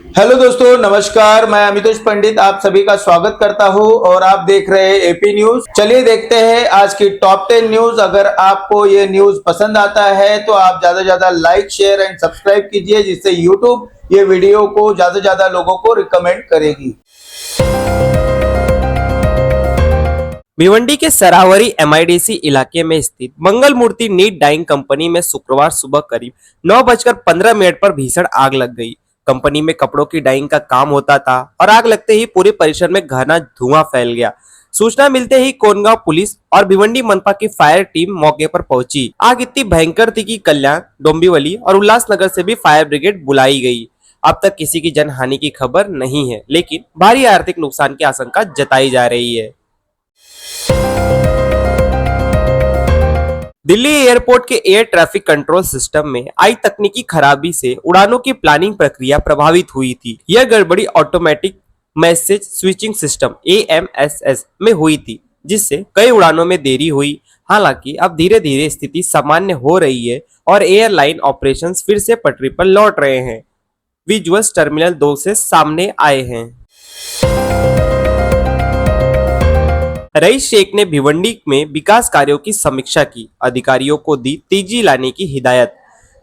Hello दोस्तों, नमस्कार। मैं अमितोष पंडित आप सभी का स्वागत करता हूं और आप देख रहे हैं एपी न्यूज। चलिए देखते हैं आज की टॉप 10 न्यूज। अगर आपको ये न्यूज पसंद आता है तो आप ज्यादा से ज्यादा लाइक, शेयर एंड सब्सक्राइब कीजिए, जिससे यूट्यूब ये वीडियो को ज्यादा से ज्यादा लोगों को रिकमेंड करेगी। भिवंडी के सरावरी एमआईडीसी इलाके में स्थित मंगल मूर्ति नीट डाइंग कंपनी में शुक्रवार सुबह करीब 9:15 पर भीषण आग लग गई। कंपनी में कपड़ों की डाइंग का काम होता था और आग लगते ही पूरे परिसर में घना धुआं फैल गया। सूचना मिलते ही कोनगांव पुलिस और भिवंडी मनपा की फायर टीम मौके पर पहुंची। आग इतनी भयंकर थी कि कल्याण, डोंबिवली और उल्लासनगर से भी फायर ब्रिगेड बुलाई गई। अब तक किसी की जनहानि की खबर नहीं है, लेकिन भारी आर्थिक नुकसान की आशंका जताई जा रही है। दिल्ली एयरपोर्ट के एयर ट्रैफिक कंट्रोल सिस्टम में आई तकनीकी खराबी से उड़ानों की प्लानिंग प्रक्रिया प्रभावित हुई थी। यह गड़बड़ी automatic message switching system AMSS में हुई थी, जिससे कई उड़ानों में देरी हुई। हालांकि अब धीरे धीरे स्थिति सामान्य हो रही है और एयरलाइन ऑपरेशंस फिर से पटरी पर लौट रहे हैं। विजुअल्स टर्मिनल 2 से सामने आए हैं। रईस शेख ने भिवंडी में विकास कार्यों की समीक्षा की, अधिकारियों को दी तेजी लाने की हिदायत।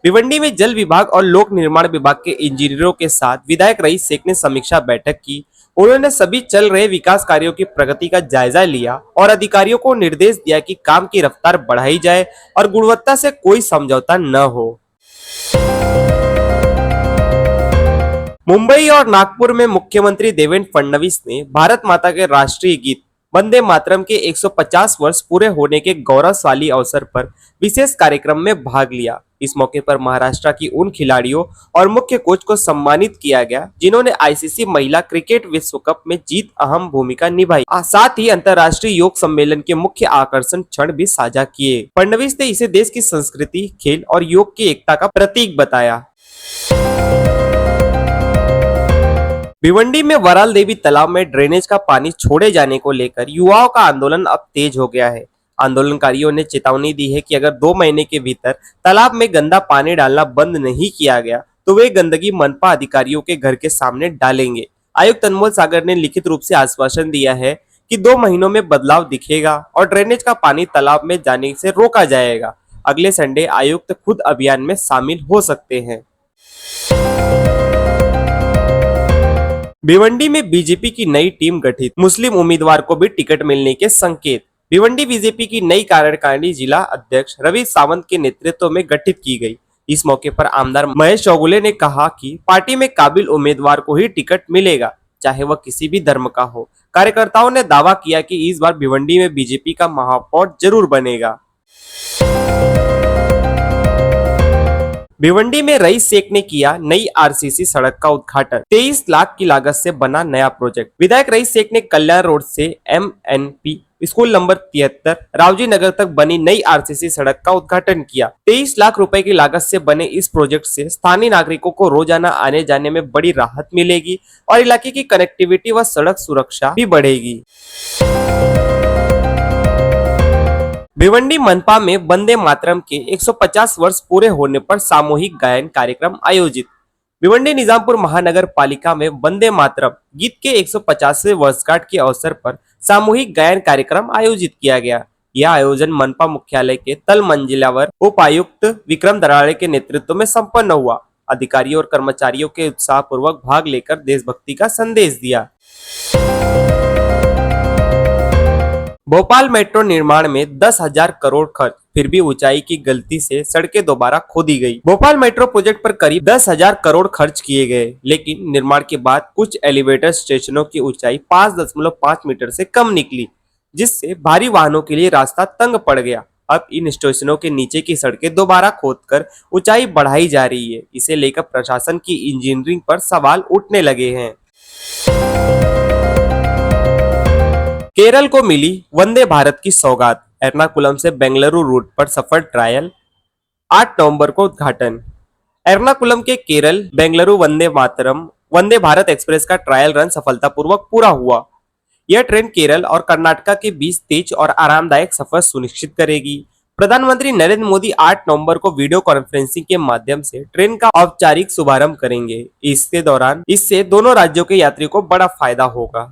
भिवंडी में जल विभाग और लोक निर्माण विभाग के इंजीनियरों के साथ विधायक रईस शेख ने समीक्षा बैठक की। उन्होंने सभी चल रहे विकास कार्यों की प्रगति का जायजा लिया और अधिकारियों को निर्देश दिया कि काम की रफ्तार बढ़ाई जाए और गुणवत्ता से कोई समझौता न हो। मुंबई और नागपुर में मुख्यमंत्री देवेंद्र फडणवीस ने भारत माता के राष्ट्रीय गीत वंदे मातरम के 150 वर्ष पूरे होने के गौरवशाली अवसर पर विशेष कार्यक्रम में भाग लिया। इस मौके पर महाराष्ट्र की उन खिलाड़ियों और मुख्य कोच को सम्मानित किया गया जिन्होंने आईसीसी महिला क्रिकेट विश्व कप में जीत अहम भूमिका निभाई। साथ ही अंतर्राष्ट्रीय योग सम्मेलन के मुख्य आकर्षण क्षण भी साझा किए। फडणवीस ने इसे देश की संस्कृति, खेल और योग की एकता का प्रतीक बताया। भिवंडी में वराल देवी तालाब में ड्रेनेज का पानी छोड़े जाने को लेकर युवाओं का आंदोलन अब तेज हो गया है। आंदोलनकारियों ने चेतावनी दी है कि अगर 2 महीने के भीतर तालाब में गंदा पानी डालना बंद नहीं किया गया तो वे गंदगी मनपा अधिकारियों के घर के सामने डालेंगे। आयुक्त अनमोल सागर ने लिखित रूप से आश्वासन दिया है कि 2 महीनों में बदलाव दिखेगा और ड्रेनेज का पानी तालाब में जाने से रोका जाएगा। अगले संडे आयुक्त खुद अभियान में शामिल हो सकते हैं। भिवंडी में बीजेपी की नई टीम गठित, मुस्लिम उम्मीदवार को भी टिकट मिलने के संकेत। भिवंडी बीजेपी की नई कार्यकारिणी जिला अध्यक्ष रवि सावंत के नेतृत्व में गठित की गई। इस मौके पर आमदार महेश चौगुले ने कहा कि पार्टी में काबिल उम्मीदवार को ही टिकट मिलेगा, चाहे वह किसी भी धर्म का हो। कार्यकर्ताओं ने दावा किया कि इस बार भिवंडी में बीजेपी का महापौर जरूर बनेगा। भिवंडी में रईस शेख ने किया नई आरसीसी सड़क का उद्घाटन। 23 लाख की लागत से बना नया प्रोजेक्ट। विधायक रईस शेख ने कल्याण रोड से MNP स्कूल नंबर 73 रावजी नगर तक बनी नई आरसीसी सड़क का उद्घाटन किया। 23 लाख रुपए की लागत से बने इस प्रोजेक्ट से स्थानीय नागरिकों को रोजाना आने जाने में बड़ी राहत मिलेगी और इलाके की कनेक्टिविटी व सड़क सुरक्षा भी बढ़ेगी। भिवंडी मनपा में वंदे मातरम के 150 वर्ष पूरे होने पर सामूहिक गायन कार्यक्रम आयोजित। भिवंडी निजामपुर महानगर पालिका में वंदे मातरम गीत के 150वें वर्षगांठ के अवसर पर सामूहिक गायन कार्यक्रम आयोजित किया गया। यह आयोजन मनपा मुख्यालय के तल मंजिलावर उपायुक्त विक्रम दराड़े के नेतृत्व में संपन्न हुआ। अधिकारियों और कर्मचारियों के उत्साहपूर्वक भाग लेकर देशभक्ति का संदेश दिया। भोपाल मेट्रो निर्माण में 10,000 करोड़ खर्च, फिर भी ऊंचाई की गलती से सड़कें दोबारा खोदी गई। भोपाल मेट्रो प्रोजेक्ट पर करीब 10,000 करोड़ खर्च किए गए, लेकिन निर्माण के बाद कुछ एलिवेटर स्टेशनों की ऊंचाई 5.5 मीटर से कम निकली, जिससे भारी वाहनों के लिए रास्ता तंग पड़ गया। अब इन स्टेशनों के नीचे की सड़कें दोबारा खोदकर ऊंचाई बढ़ाई जा रही है। इसे लेकर प्रशासन की इंजीनियरिंग पर सवाल उठने लगे हैं। केरल को मिली वंदे भारत की सौगात। एर्नाकुलम से बेंगलुरु रूट पर सफर ट्रायल, 8 नवंबर को उद्घाटन। एर्नाकुलम के केरल बेंगलुरु वंदे भारत एक्सप्रेस का ट्रायल रन सफलतापूर्वक पूरा हुआ। यह ट्रेन केरल और कर्नाटक के बीच तेज और आरामदायक सफर सुनिश्चित करेगी। प्रधानमंत्री नरेंद्र मोदी 8 नवंबर को वीडियो कॉन्फ्रेंसिंग के माध्यम से ट्रेन का औपचारिक शुभारंभ करेंगे। इसके दौरान इससे दोनों राज्यों के यात्रियों को बड़ा फायदा होगा।